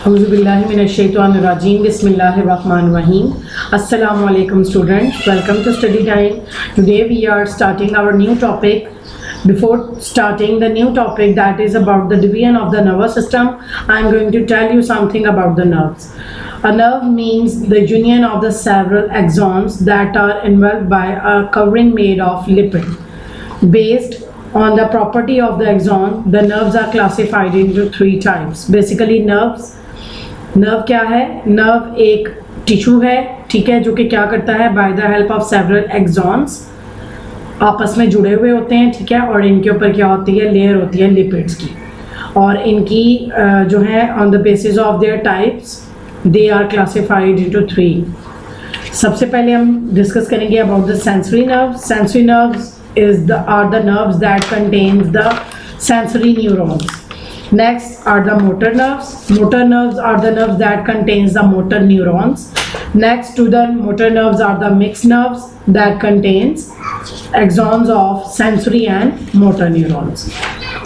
Auzubillahiminash-shaytanir-rajim. Bismillahir-rahmanir-rahim. Assalamu alaikum students. Welcome to study time. Today we are starting our new topic. Before starting the new topic, that is about the division of the nervous system, I am going to tell you something about the nerves. A nerve means the union of the several axons that are involved by a covering made of lipid. Based on the property of the axon, the nerves are classified into three types. Basically nerve क्या है? Nerve एक tissue है, ठीक है, जो कि क्या करता है, by the help of several axons आपस में जुड़े हुए होते हैं, ठीक है, और इनके ऊपर क्या होती है, लेयर होती है लिपिड्स की, और इनकी जो है on the basis of their types they are classified into three. सबसे पहले हम डिस्कस करेंगे about the sensory nerves. Sensory nerves are the nerves that contains the sensory neurons. Next are the motor nerves. Motor nerves are the nerves that contains the motor neurons. Next to the motor nerves are the mixed nerves that contains axons of sensory and motor neurons.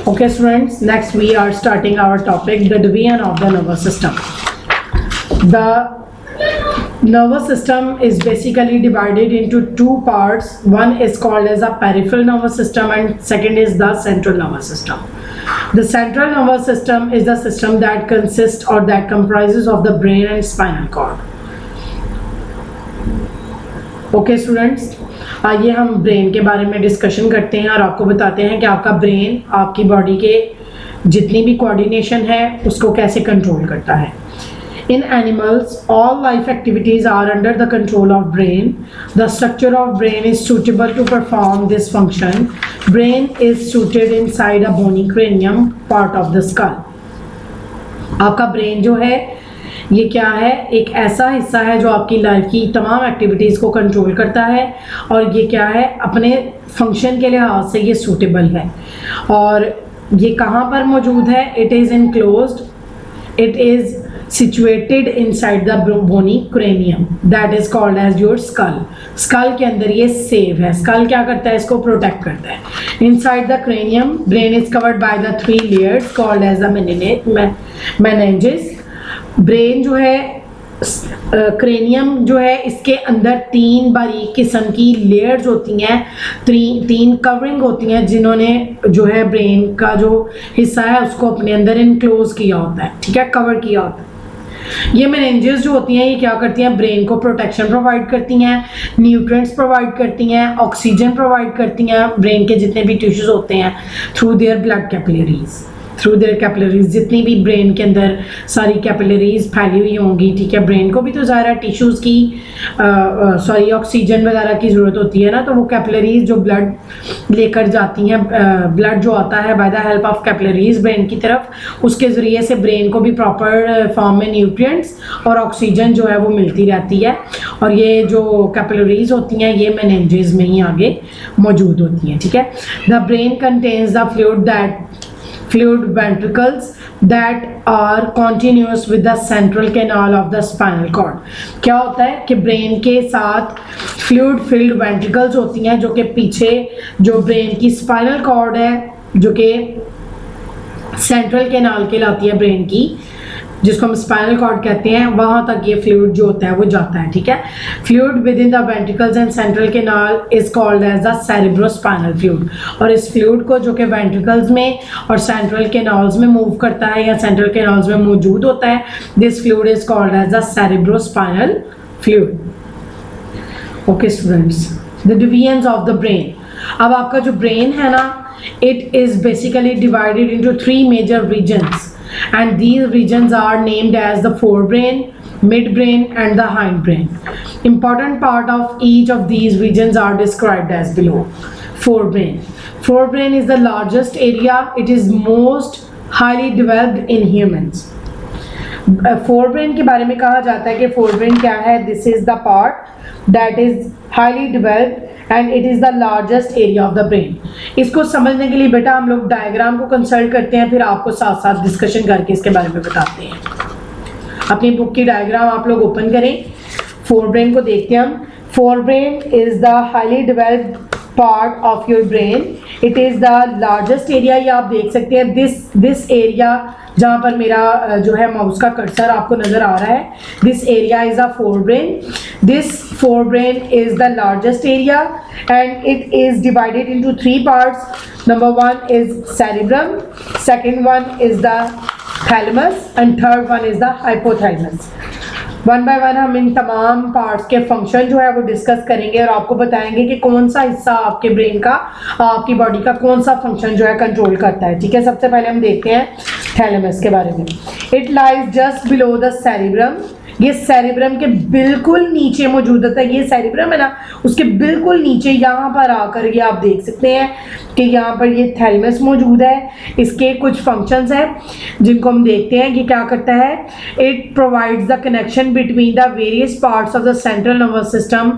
Okay students, next we are starting our topic, the division of the nervous system. The nervous system is basically divided into two parts. One is called as a peripheral nervous system and second is the central nervous system. The central nervous system is the system that consists or that comprises of the brain and spinal cord. Okay students, आइए हम brain के बारे में discussion करते हैं और आपको बताते हैं कि आपका ब्रेन आपकी बॉडी के जितनी भी कोऑर्डिनेशन है उसको कैसे कंट्रोल करता है. In animals, all life activities are under the control of brain. The structure of brain is suitable to perform this function. Brain is situated inside a bony cranium, part of the skull. आपका brain जो है ये क्या है, एक ऐसा हिस्सा है जो आपकी लाइफ की तमाम एक्टिविटीज़ को कंट्रोल करता है, और ये क्या है, अपने फंक्शन के लिहाज से ये सूटेबल है. और ये कहाँ पर मौजूद है? It is enclosed, it is situated inside the bony cranium that is called as your skull. skull के अंदर ये सेव है. skull क्या करता है, इसको प्रोटेक्ट करता है. inside the cranium brain is covered by the three layers called as the meninges. brain जो है क्रेनियम जो है इसके अंदर तीन बारीक किस्म की लेयर्स होती हैं, तीन कवरिंग होती हैं, जिन्होंने जो है ब्रेन का जो हिस्सा है उसको अपने अंदर इनक्लोज किया होता है, ठीक है, कवर किया होता है. ये मेनिंजेस जो होती हैं ये क्या करती हैं, ब्रेन को प्रोटेक्शन प्रोवाइड करती हैं, न्यूट्रिएंट्स प्रोवाइड करती हैं, ऑक्सीजन प्रोवाइड करती हैं ब्रेन के जितने भी टिश्यूज होते हैं through their blood capillaries. Through their capillaries, जितनी भी ब्रेन के अंदर सारी कैपिलरीज फैली हुई होंगी, ठीक है, ब्रेन को भी तो ज़ाहिर है टिश्यूज़ की सॉरी ऑक्सीजन वगैरह की ज़रूरत होती है ना, तो वो कैपिलरीज जो ब्लड लेकर जाती हैं, ब्लड जो आता है by the help of capillaries brain की तरफ, उसके ज़रिए से ब्रेन को भी प्रॉपर फॉर्म में न्यूट्रिएंट्स और ऑक्सीजन जो है वो मिलती रहती है. और ये जो कैपिलरीज होती हैं ये मेनिंजेस में ही आगे मौजूद होती हैं, ठीक है. The brain contains the fluid ventricles that are continuous with the central canal of the spinal cord. क्या होता है कि ब्रेन के साथ फ्लूइड फिल्ड वेंट्रिकल्स होती हैं जो कि पीछे जो ब्रेन की स्पाइनल कॉर्ड है जो कि सेंट्रल कैनाल कहलाती है ब्रेन की, जिसको हम स्पाइनल कॉर्ड कहते हैं, वहां तक ये फ्लूइड जो होता है वो जाता है, ठीक है. Fluid within the ventricles and central canal is called as the cerebrospinal fluid. और इस फ्लूइड को जो कि वेंट्रिकल्स में और सेंट्रल कैनाल्स में मूव करता है या सेंट्रल कैनाल्स में मौजूद होता है, this fluid is called as the cerebrospinal fluid. Okay students, the divisions of the brain. अब आपका जो ब्रेन है ना, it is basically divided into three major regions. And these regions are named as the forebrain, midbrain and the hindbrain. Important part of each of these regions are described as below. Forebrain. Forebrain is the largest area. It is most highly developed in humans. Forebrain के बारे में कहा जाता है कि forebrain क्या है? This is the part that is highly developed and it is the largest area of the brain. इसको समझने के लिए बेटा हम लोग डायग्राम को कंसल्ट करते हैं, फिर आपको साथ साथ डिस्कशन करके इसके बारे में बताते हैं. अपनी बुक की डायग्राम आप लोग ओपन करें, फोरब्रेन को देखते हैं हम. Forebrain is the highly developed part of your brain. It is the largest area. ये आप देख सकते हैं दिस एरिया जहाँ पर मेरा जो है माउस का कर्सर आपको नज़र आ रहा है, this area is a forebrain. This forebrain is the largest area and it is divided into 3 parts. Number 1 is cerebrum, second one is the thalamus and third one is the hypothalamus. One by one हम इन तमाम parts के function जो है वो discuss करेंगे और आपको बताएंगे कि कौन सा हिस्सा आपके ब्रेन का, आपकी बॉडी का कौन सा फंक्शन जो है कंट्रोल करता है। ठीक है, सबसे पहले हम देखते हैं थैलेमस के बारे में। It lies just below the cerebrum. ये सेरिब्रम के बिल्कुल नीचे मौजूद होता है। ये सेरिब्रम है ना, उसके बिल्कुल नीचे यहाँ पर आकर ये आप देख सकते हैं कि यहाँ पर ये थैलेमस मौजूद है। इसके कुछ फंक्शंस हैं जिनको हम देखते हैं। ये क्या करता है, it provides the connection between the various parts of the central nervous system,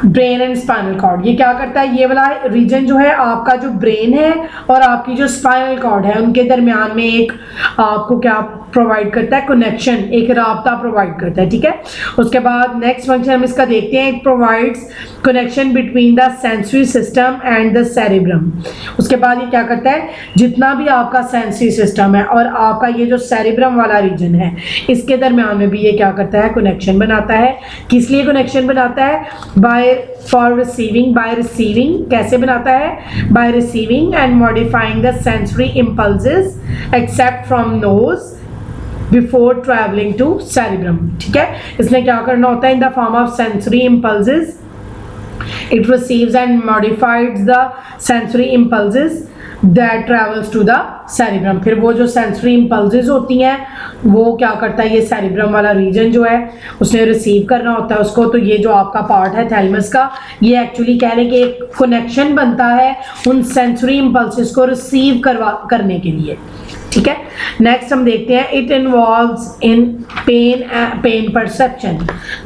brain and spinal cord. ये क्या करता है, ये वाला रीजन जो है आपका जो ब्रेन है और आपकी जो स्पाइनल कॉर्ड है उनके दरमियान में एक आपको क्या प्रोवाइड करता है, कनेक्शन, एक राब्ता प्रोवाइड करता है। ठीक है, उसके बाद नेक्स्ट फंक्शन हम इसका देखते हैं। It provides connection between the sensory system and the cerebrum. उसके बाद ये क्या करता है, जितना भी आपका सेंसरी सिस्टम है और आपका ये जो सेरिब्रम वाला रीजन है इसके दरमियान में भी ये क्या करता है, कनेक्शन बनाता है। किस लिए कनेक्शन बनाता है, बाय रिसीविंग। कैसे बनाता है, by receiving and modifying the sensory impulses except from nose before travelling to cerebrum. ठीक है, इसने क्या करना होता है, in the form of sensory impulses it receives and modifies the sensory impulses that travels to the cerebrum। फिर वो जो सेंसरी इम्पल्सेस होती हैं वो क्या करता है, ये सेरिब्रम वाला रीजन जो है उसने रिसीव करना होता है उसको। तो ये जो आपका पार्ट है थैलेमस का, ये एक्चुअली कह रहे हैं कि एक कनेक्शन बनता है उन सेंसरी इम्पल्सेस को रिसीव करने के लिए। ठीक है, नेक्स्ट हम देखते हैं। It involves in pen perception.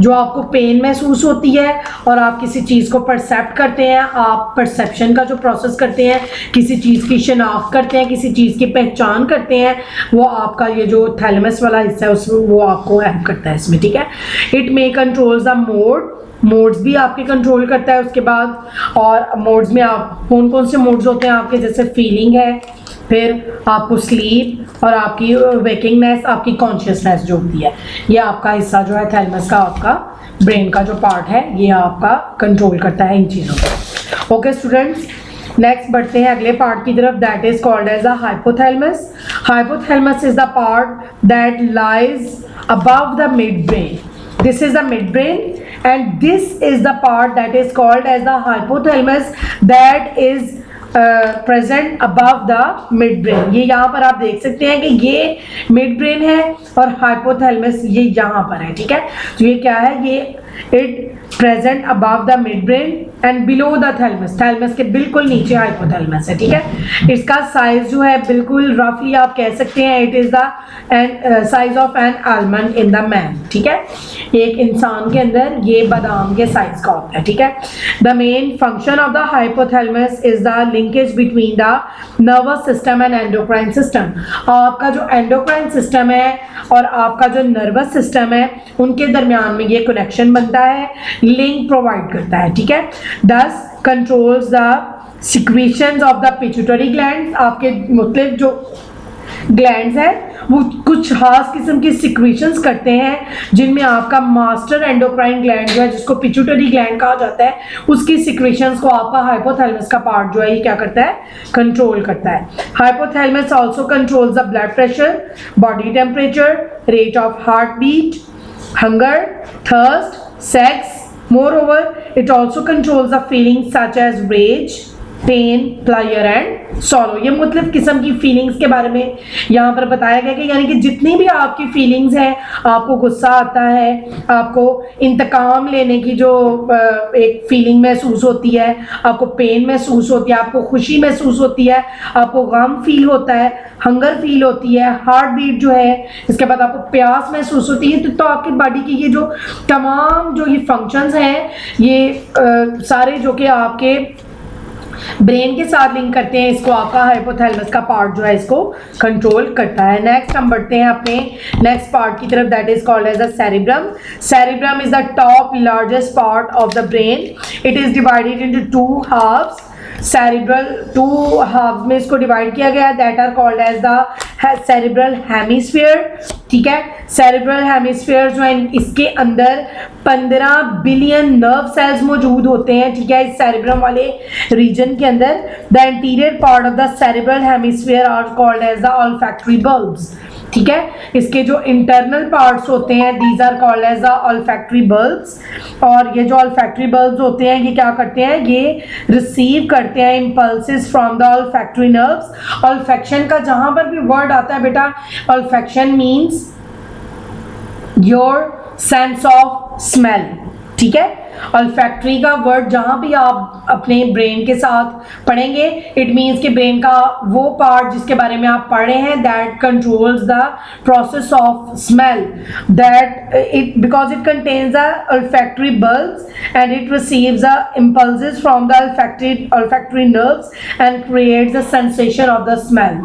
जो आपको पेन महसूस होती है और आप किसी चीज़ को परसेप्ट करते हैं, आप परसेप्शन का जो प्रोसेस करते हैं, किसी चीज़ की शनाख्त करते हैं, किसी चीज़ की पहचान करते हैं, वो आपका ये जो थैलेमस वाला हिस्सा है उसमें वो आपको हेल्प करता है इसमें। ठीक है, it may controls the modes भी आपके कंट्रोल करता है। उसके बाद और मोड्स में आप कौन कौन से मोड्स होते हैं आपके, जैसे फीलिंग है, फिर आपको स्लीप और आपकी वेकिंगनेस, आपकी कॉन्शियसनेस जो होती है, ये आपका हिस्सा जो है थैलेमस का, आपका ब्रेन का जो पार्ट है ये आपका कंट्रोल करता है इन चीज़ों को। ओके स्टूडेंट्स, नेक्स्ट बढ़ते हैं अगले पार्ट की तरफ, that is called as the hypothalamus. Hypothalamus is the part that lies above the mid brain. This is the midbrain and this is the part that is called as the hypothalamus that is present above the mid brain. ये यहाँ पर आप देख सकते हैं कि ये mid brain है और हाइपोथैलेमस ये यहाँ पर है। ठीक है, तो ये क्या है, ये it present above the mid brain and below the thalamus. Thalamus के बिल्कुल नीचे हाइपोथैलेमस है। ठीक है, इसका साइज जो है बिल्कुल रफली आप कह सकते हैं it is the size of an almond in the man. ठीक है, एक इंसान के अंदर ये बादाम के साइज का होता है। ठीक है, the main function of the hypothalamus is the linkage between the nervous system and endocrine system. आपका जो एंडोक्राइन सिस्टम है और आपका जो नर्वस सिस्टम है उनके दरमियान में ये कनेक्शन बनता है, लिंक प्रोवाइड करता है। ठीक है, दस controls the secretions of the pituitary glands. आपके मतलब जो ग्लैंड्स हैं वो कुछ खास किस्म की सिक्रीशंस करते हैं जिनमें आपका मास्टर एंडोक्राइन ग्लैंड जो है जिसको पिट्यूटरी ग्लैंड कहा जाता है, उसकी सिक्रीशंस को आपका हाइपोथैलेमस का पार्ट जो है ये क्या करता है, कंट्रोल करता है। Hypothalamus also controls the blood pressure, body temperature, rate of heart beat, hunger, thirst, sex. Moreover, it also controls the feelings such as rage, pain, pleasure and sorrow. ये मुख्तलिफ किस्म की फीलिंग्स के बारे में यहाँ पर बताया गया कि यानी कि जितनी भी आपकी फीलिंग्स हैं, आपको गुस्सा आता है, आपको इंतकाम लेने की जो एक फीलिंग महसूस होती है, आपको पेन महसूस होती है, आपको खुशी महसूस होती है, आपको गम फील होता है, हंगर फील होती है, हार्ट बीट जो है, इसके बाद आपको प्यास महसूस होती है, तो आपकी बॉडी की ये जो तमाम जो ये फंक्शंस हैं ये सारे जो कि आपके ब्रेन के साथ लिंक करते हैं, इसको आपका हाइपोथैलेमस का पार्ट जो है इसको कंट्रोल करता है। नेक्स्ट हम बढ़ते हैं अपने नेक्स्ट पार्ट की तरफ, that is called as the cerebrum. Cerebrum is the top largest part of the brain. It is divided into two halves. Cerebral 2 half में इसको डिवाइड किया गया है, that are called as the cerebral hemisphere, ठीक है। Cerebral hemisphere जो है इसके अंदर 15 बिलियन नर्व सेल्स मौजूद होते हैं, ठीक है, इस सेरिब्रम वाले रीजन के अंदर। The interior part of the cerebral hemisphere are called as the olfactory bulbs, ठीक है। इसके जो इंटरनल पार्ट्स होते हैं these are called as the olfactory bulbs, और ये जो ऑल्फैक्टरी बल्ब्स होते हैं ये क्या करते हैं, ये रिसीव करते हैं impulses from the olfactory nerves. Olfaction का जहां पर भी वर्ड आता है बेटा, olfaction means your sense of smell, ठीक है। ऑल्फैक्टरी का वर्ड जहां भी आप अपने ब्रेन के साथ पढ़ेंगे, इट मीन्स कि ब्रेन का वो पार्ट जिसके बारे में आप पढ़ रहे हैं that controls the process of smell, that it because it contains the olfactory bulbs and it receives the impulses from the olfactory nerves and creates the sensation of the smell,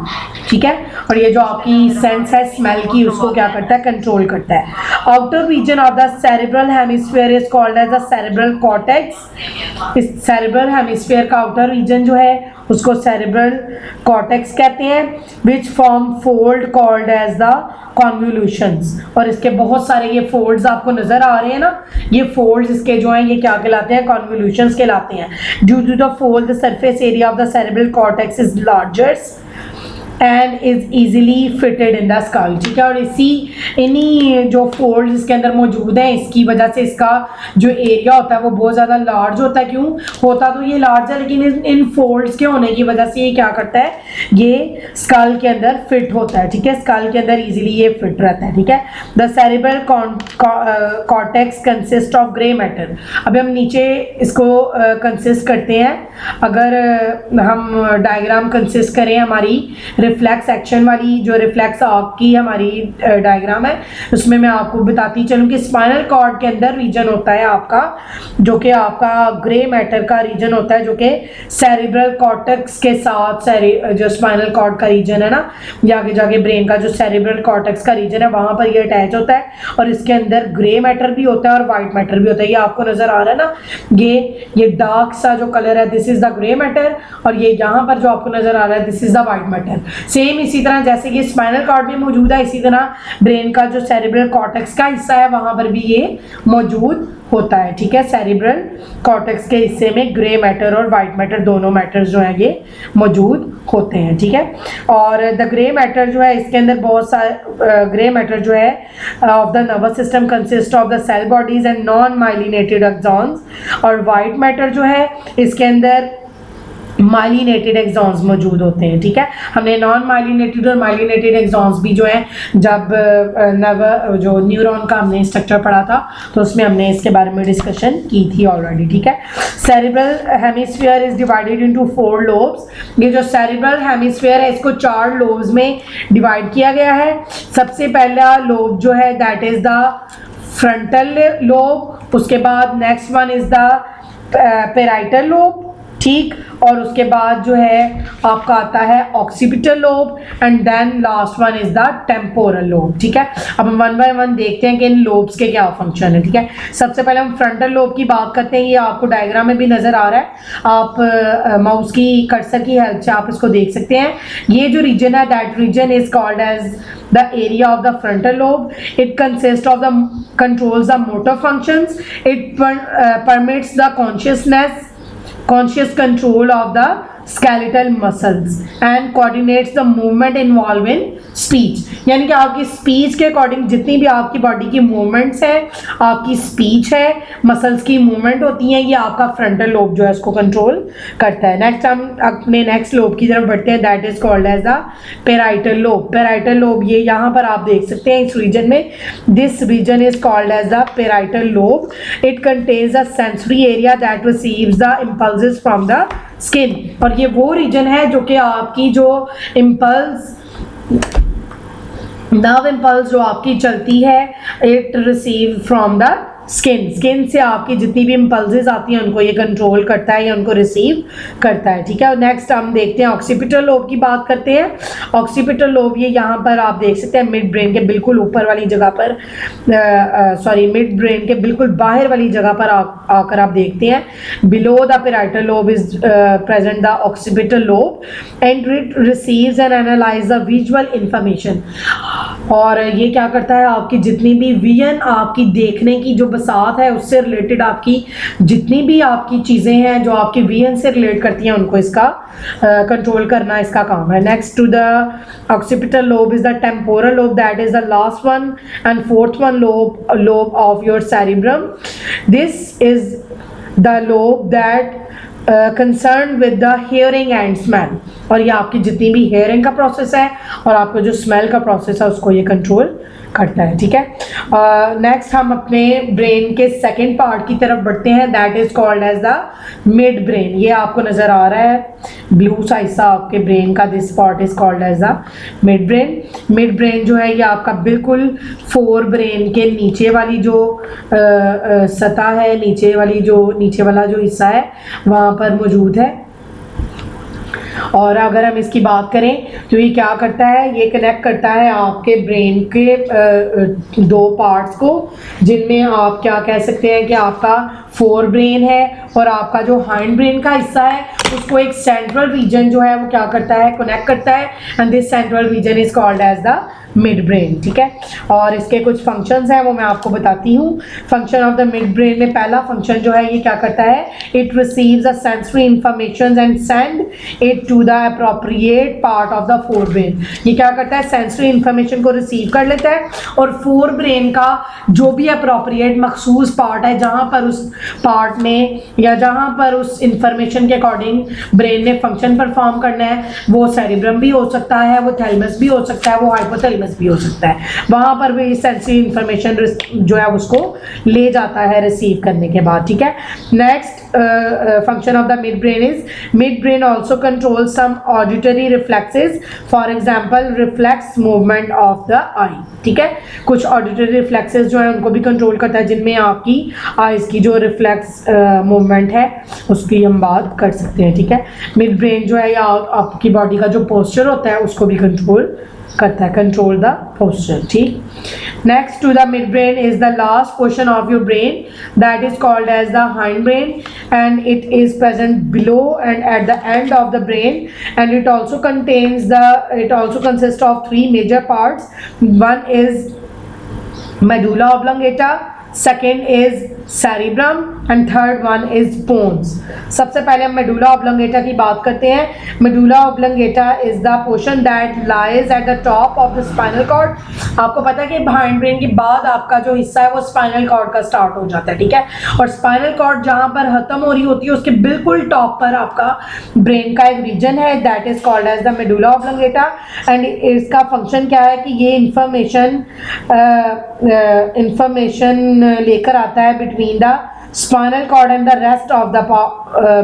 ठीक है। और ये जो आपकी सेंस है smell की उसको क्या करता है, कंट्रोल करता है। Outer region of the cerebral hemisphere is called as the cerebral cortex. इस सेरिब्रल हेमिस्फीयर का आउटर रीजन जो है उसको सेरिब्रल कॉर्टेक्स कहते हैं, which form fold called as the convolutions. और इसके बहुत सारे ये फोल्ड्स आपको नजर आ रहे हैं ना, ये फोल्ड्स इसके जो हैं ये क्या कहलाते हैं, कॉन्वोल्यूशंस कहलाते हैं। Due to the fold the surface area of the cerebral cortex is larger and is easily fitted in the skull, ठीक है। और इन्हीं जो फोल्ड्स इसके अंदर मौजूद हैं इसकी वजह से इसका जो एरिया होता है वो बहुत ज़्यादा लार्ज होता है। क्यों होता तो ये लार्ज है, लेकिन इन फोल्ड्स के होने की वजह से ये क्या करता है, ये स्कल के अंदर फिट होता है, ठीक है। स्कल के अंदर इजीली ये फिट रहता है, ठीक है। The cerebral cortex consist of grey matter. अभी हम नीचे इसको कंसिस्ट करते हैं। अगर हम डायग्राम कंसिस्ट करें हमारी रिफ्लेक्स एक्शन वाली, जो रिफ्लेक्स की हमारी डायग्राम है उसमें मैं आपको बताती चलूँ कि स्पाइनल कॉर्ड के अंदर रीजन होता है आपका, जो कि आपका ग्रे मैटर का रीजन होता है, जो कि सेरिब्रल कॉर्टेक्स के साथ जो स्पाइनल कॉर्ड का रीजन है ना, आगे जाके ब्रेन का जो सेरिब्रल कॉर्टेक्स का रीजन है वहां पर ये अटैच होता है। और इसके अंदर ग्रे मैटर भी होता है और वाइट मैटर भी होता है। ये आपको नजर आ रहा है ना, ये डार्क सा जो कलर है this is the grey matter, और ये यहाँ पर जो आपको नजर आ रहा है this is the white matter. Same इसी तरह जैसे ये स्पाइनल कॉर्ड में मौजूद है, इसी तरह ब्रेन का जो सेरिब्रल कॉर्टेक्स का हिस्सा है वहां पर भी ये मौजूद होता है, ठीक है। सेरिब्रल कॉर्टेक्स के हिस्से में ग्रे मैटर और वाइट मैटर दोनों मैटर्स जो है ये मौजूद होते हैं, ठीक है। और द ग्रे मैटर जो है इसके अंदर बहुत सारे ग्रे मैटर जो है of the nervous system consist of the cell bodies and non myelinated axons, और वाइट मैटर जो है इसके अंदर माइलिनेटेड एक्सॉन्स मौजूद होते हैं, ठीक है। हमने नॉन माइलिनेटेड और माइलिनेटेड एक्सॉन्स भी जो है जब जो न्यूरॉन का हमने स्ट्रक्चर पढ़ा था तो उसमें हमने इसके बारे में डिस्कशन की थी ऑलरेडी, ठीक है। Cerebral hemisphere is divided into 4 lobes. ये जो सेरिब्रल हेमिस्फीयर है इसको 4 लोब्स में डिवाइड किया गया है। सबसे पहला लोब जो है that is the frontal lobe, उसके बाद next one is the parietal lobe, ठीक, और उसके बाद जो है आपका आता है occipital lobe and then last one is the temporal lobe, ठीक है। अब हम वन बाय वन देखते हैं कि इन लोब्स के क्या फंक्शन है, ठीक है। सबसे पहले हम फ्रंटल लोब की बात करते हैं। ये आपको डायग्राम में भी नजर आ रहा है, आप माउस की कर्सर की हेल्प से आप इसको देख सकते हैं। ये जो रीजन है that region is called as the area of the frontal lobe. It consists of the controls the motor functions. It permits the conscious control of the skeletal muscles and coordinates the movement involved in speech. यानी कि आपकी speech के according जितनी भी आपकी body की movements है, आपकी स्पीच है, मसल्स की मूवमेंट होती हैं, ये आपका फ्रंटल लोब जो है उसको कंट्रोल करता है। नेक्स्ट हम अपने नेक्स्ट लोब की तरफ बढ़ते हैं, that is called as the parietal lobe. Parietal lobe ये यहाँ पर आप देख सकते हैं इस रीजन में, this region is called as the parietal lobe. It contains the sensory area that receives the impulses from the skin. और ये वो रीजन है जो कि आपकी जो इम्पल्स नर्व इम्पल्स जो आपकी चलती है it receive from the skin से आपकी जितनी भी इम्पल्सेस आती हैं उनको ये कंट्रोल करता है या उनको रिसीव करता है, ठीक है। नेक्स्ट हम देखते हैं ऑक्सीपिटल लोब की बात करते हैं। ऑक्सीपिटल लोब ये यहाँ पर आप देख सकते हैं मिड ब्रेन के बिल्कुल ऊपर वाली जगह पर, मिड ब्रेन के बिल्कुल बाहर वाली जगह पर आकर आप देखते हैं। Below the parietal lobe is present the occipital lobe and it receives and analyse the visual information. और ये क्या करता है, आपकी जितनी भी विजन, आपकी देखने की जो बसात है उससे रिलेटेड आपकी जितनी भी आपकी चीज़ें हैं जो आपकी विजन से रिलेट करती हैं उनको इसका कंट्रोल करना इसका काम है। Next to the occipital lobe is the temporal lobe, that is the last one and fourth one lobe of your cerebrum. This is the lobe that concern with the hearing and smell. और ये आपकी जितनी भी hearing का process है और आपका जो स्मेल का प्रोसेस है उसको ये कंट्रोल करता है, ठीक है। नेक्स्ट हम अपने ब्रेन के सेकंड पार्ट की तरफ बढ़ते हैं, that is called as the mid brain. ये आपको नजर आ रहा है ब्लू साइज सा आपके ब्रेन का, this part is called as the mid brain. Mid brain जो है ये आपका बिल्कुल फोर ब्रेन के नीचे वाली जो सतह है, नीचे वाला जो हिस्सा है वहाँ पर मौजूद है। और अगर हम इसकी बात करें तो ये क्या करता है, ये कनेक्ट करता है आपके ब्रेन के दो पार्ट्स को, जिनमें आप क्या कह सकते हैं कि आपका फोर ब्रेन है और आपका जो हाइंड ब्रेन का हिस्सा है उसको एक सेंट्रल रीजन जो है वो क्या करता है, कनेक्ट करता है, and this central region is called as the mid brain, ठीक है। और इसके कुछ फंक्शंस हैं वो मैं आपको बताती हूँ। Function of the mid brain में पहला फंक्शन जो है ये क्या करता है, it receives a sensory information and send it to the appropriate part of the fore brain. ये क्या करता है, सेंसरी इंफॉर्मेशन को रिसीव कर लेता है और फोर ब्रेन का जो भी अप्रोप्रिएट मखसूस पार्ट है, जहाँ पर उस पार्ट ने या जहाँ पर उस इंफॉर्मेशन के अकॉर्डिंग ब्रेन ने फंक्शन परफॉर्म करना है, वो सेरिब्रम भी हो सकता है, वो थैलेमस भी हो सकता है, वो हाइपोथैलेमस भी हो सकता है, वहां पर भी सेंसरी इंफॉर्मेशन जो है उसको ले जाता है रिसीव करने के बाद, ठीक है। Next function of the mid brain is mid brain also control some auditory reflexes, for example reflex movement of the eye, ठीक है। कुछ ऑडिटरी रिफ्लेक्सेस जो है उनको भी कंट्रोल करता है, जिनमें आपकी आईज की जो रिफ्लेक्स मूवमेंट है उसकी हम बात कर सकते हैं, ठीक है। मिड ब्रेन जो है या आपकी बॉडी का जो पोस्चर होता है उसको भी कंट्रोल करता है, कंट्रोल द पोस्चर, ठीक। Next to the mid brain is the last portion of your brain, that is called as the hind brain and it is present below and at the end of the brain and it also consist of three major parts. One is medulla oblongata, second is cerebrum and third one is bones। सबसे पहले हम medulla oblongata की बात करते हैं। medulla oblongata is the portion that lies at the top of the spinal cord। आपको पता है कि behind brain के बाद आपका जो हिस्सा है वो spinal cord का स्टार्ट हो जाता है, ठीक है। और spinal cord जहाँ पर खत्म हो रही होती है उसके बिल्कुल टॉप पर आपका ब्रेन का एक रीजन है, that is called as the medulla oblongata। And इसका फंक्शन क्या है कि ये इंफॉर्मेशन लेकर आता है between the spinal cord and the rest of the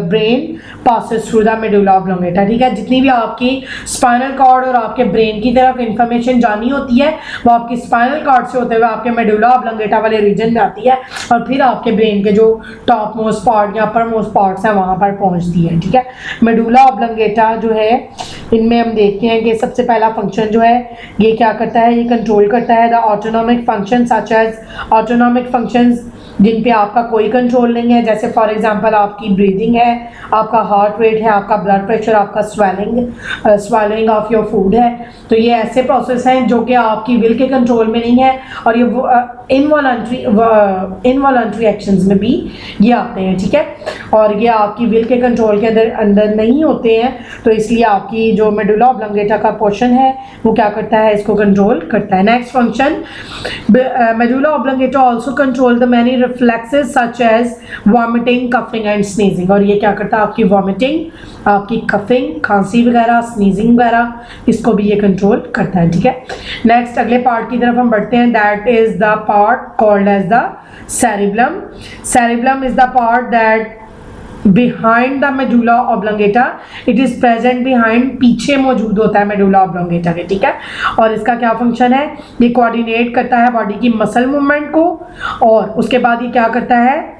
brain passes through the medulla oblongata, ठीक है। जितनी भी आपकी स्पाइनल कॉर्ड और आपके ब्रेन की तरफ इंफॉर्मेशन जानी होती है वो आपकी स्पाइनल कॉर्ड से होते हुए आपके मेडुला ऑब्लोंगेटा वाले रीजन में आती है और फिर आपके ब्रेन के जो टॉप मोस्ट पार्ट या अपर मोस्ट पार्ट्स हैं वहाँ पर पहुँचती है, ठीक है। मेडुला ऑब्लोंगेटा जो है इनमें हम देखते हैं कि सबसे पहला फंक्शन जो है ये क्या करता है, ये कंट्रोल करता है the autonomic function such as autonomic functions जिन पे आपका कोई कंट्रोल नहीं है, जैसे फॉर एग्जांपल आपकी ब्रीदिंग है, आपका हार्ट रेट है, आपका ब्लड प्रेशर, आपका स्वेलिंग ऑफ योर फूड है। तो ये ऐसे प्रोसेस हैं जो कि आपकी विल के कंट्रोल में नहीं है और ये इनवॉलंटरी एक्शंस में भी ये आते हैं, ठीक है। और ये आपकी विल के कंट्रोल के अंदर नहीं होते हैं, तो इसलिए आपकी जो मेडुला ऑब्लोंगेटा का पोर्शन है वो क्या करता है, इसको कंट्रोल करता है। Next function, medulla oblongata also control the many reflexes such as vomiting, coughing and sneezing. और ये क्या करता है, आपकी वॉमिटिंग, आपकी कफिंग, खांसी वगैरह, स्नीजिंग वगैरह, इसको भी ये कंट्रोल करता है, ठीक है। नेक्स्ट अगले पार्ट की तरफ हम बढ़ते हैं, that is the part called as the cerebellum। cerebellum is the part that behind the medulla oblongata, it is present behind, पीछे मौजूद होता है मेडुला ऑब्लोंगेटा के, ठीक है। और इसका क्या फंक्शन है, ये कोऑर्डिनेट करता है बॉडी की मसल मूवमेंट को, और उसके बाद ये क्या करता है,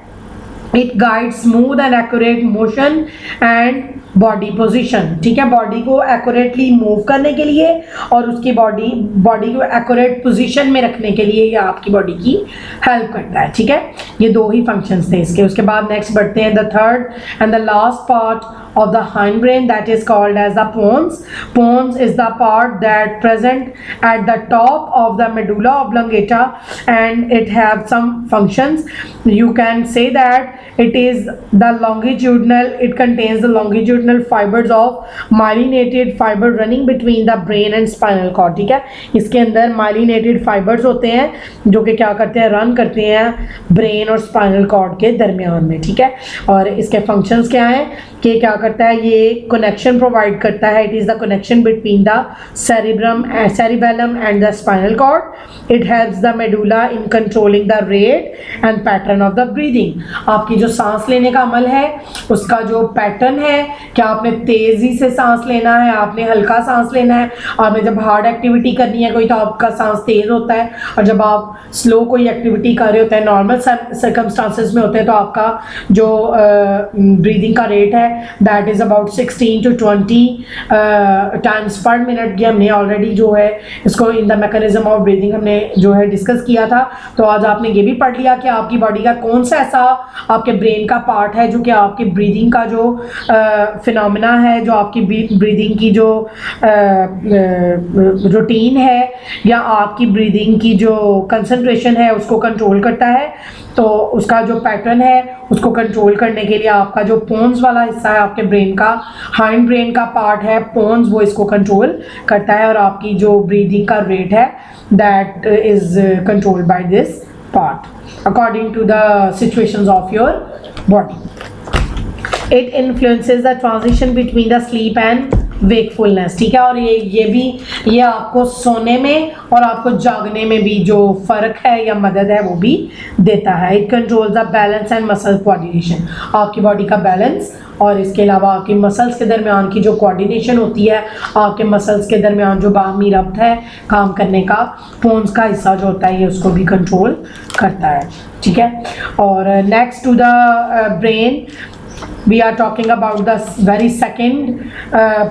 it guide smooth and accurate motion and body position, ठीक है। बॉडी को एक्यूरेटली मूव करने के लिए और उसकी बॉडी को एक्यूरेट पोजीशन में रखने के लिए ये आपकी बॉडी की हेल्प करता है, ठीक है। ये दो ही फंक्शंस थे इसके। उसके बाद नेक्स्ट बढ़ते हैं, the third and the last part of the hindbrain, that is called as the pons. Pons is the part that present at the top of the medulla oblongata, and it have some functions. You can say that it is the longitudinal, it contains the longitudinal fibers of myelinated fiber running between the brain and spinal cord, ठीक है। इसके अंदर myelinated fibers होते हैं जो कि क्या करते हैं, रन करते हैं ब्रेन और स्पाइनल कॉर्ड के दरमियान में, ठीक है। और इसके फंक्शंस क्या हैं कि क्या करता है, ये कनेक्शन प्रोवाइड करता है, it is the connection between the cerebellum and the spinal cord. It helps the medulla in controlling the rate and pattern of the breathing. आपकी जो सांस लेने का अमल है उसका जो पैटर्न है, क्या आपने तेज़ी से सांस लेना है, आपने हल्का सांस लेना है, आपने जब हार्ड एक्टिविटी करनी है कोई तो आपका सांस तेज़ होता है, और जब आप स्लो कोई एक्टिविटी कर रहे होते हैं नॉर्मल सर्कमस्टांसेस में होते हैं तो आपका जो ब्रीदिंग का रेट है that is about 16 to 20 times पर मिनट। ये हमने ऑलरेडी जो है इसको in the mechanism of breathing हमने जो है डिस्कस किया था। तो आज आपने ये भी पढ़ लिया कि आपकी बॉडी का कौन सा ऐसा आपके ब्रेन का पार्ट है जो कि आपकी ब्रीदिंग का जो फिनोमेना है, जो आपकी ब्रीदिंग की जो रूटीन है या आपकी ब्रीदिंग की जो कंसंट्रेशन है उसको कंट्रोल करता है। तो उसका जो पैटर्न है उसको कंट्रोल करने के लिए आपका जो पोन्स वाला हिस्सा है आपके ब्रेन का, हाइंड ब्रेन का पार्ट है पोन्स, वो इसको कंट्रोल करता है, और आपकी जो ब्रीदिंग का रेट है that is controlled by this part according to the situations of your body. It influences the transition between the sleep and wakefulness, ठीक है। और ये आपको सोने में और आपको जागने में भी जो फ़र्क है या मदद है वो भी देता है। It controls the balance and muscle coordination, आपकी बॉडी का बैलेंस और इसके अलावा आपकी मसल्स के दरमियान की जो कोऑर्डिनेशन होती है, आपके मसल्स के दरमियान जो बाहमी रब्त है काम करने का, पोन्स का हिस्सा जो होता है ये उसको भी कंट्रोल करता है, ठीक है। और next to the brain we are talking about the very second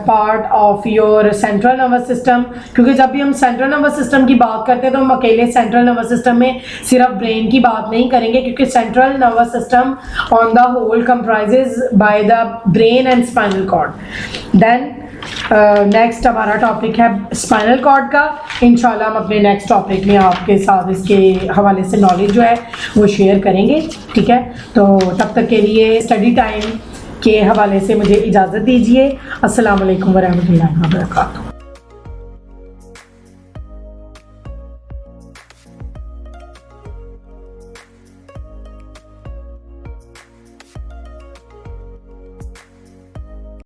part of your central nervous system, क्योंकि जब भी हम सेंट्रल नर्वस सिस्टम की बात करते हैं तो हम अकेले सेंट्रल नर्वस सिस्टम में सिर्फ ब्रेन की बात नहीं करेंगे, क्योंकि central nervous system on the whole comprises by the brain and spinal cord. Then next हमारा टॉपिक है स्पाइनल कॉर्ड का। इंशाल्लाह हम अपने नेक्स्ट टॉपिक में आपके साथ इसके हवाले से नॉलेज जो है वो शेयर करेंगे, ठीक है। तो तब तक के लिए स्टडी टाइम के हवाले से मुझे इजाज़त दीजिए। अस्सलाम वालेकुम वरहमतुल्लाहि वबरकातुहू।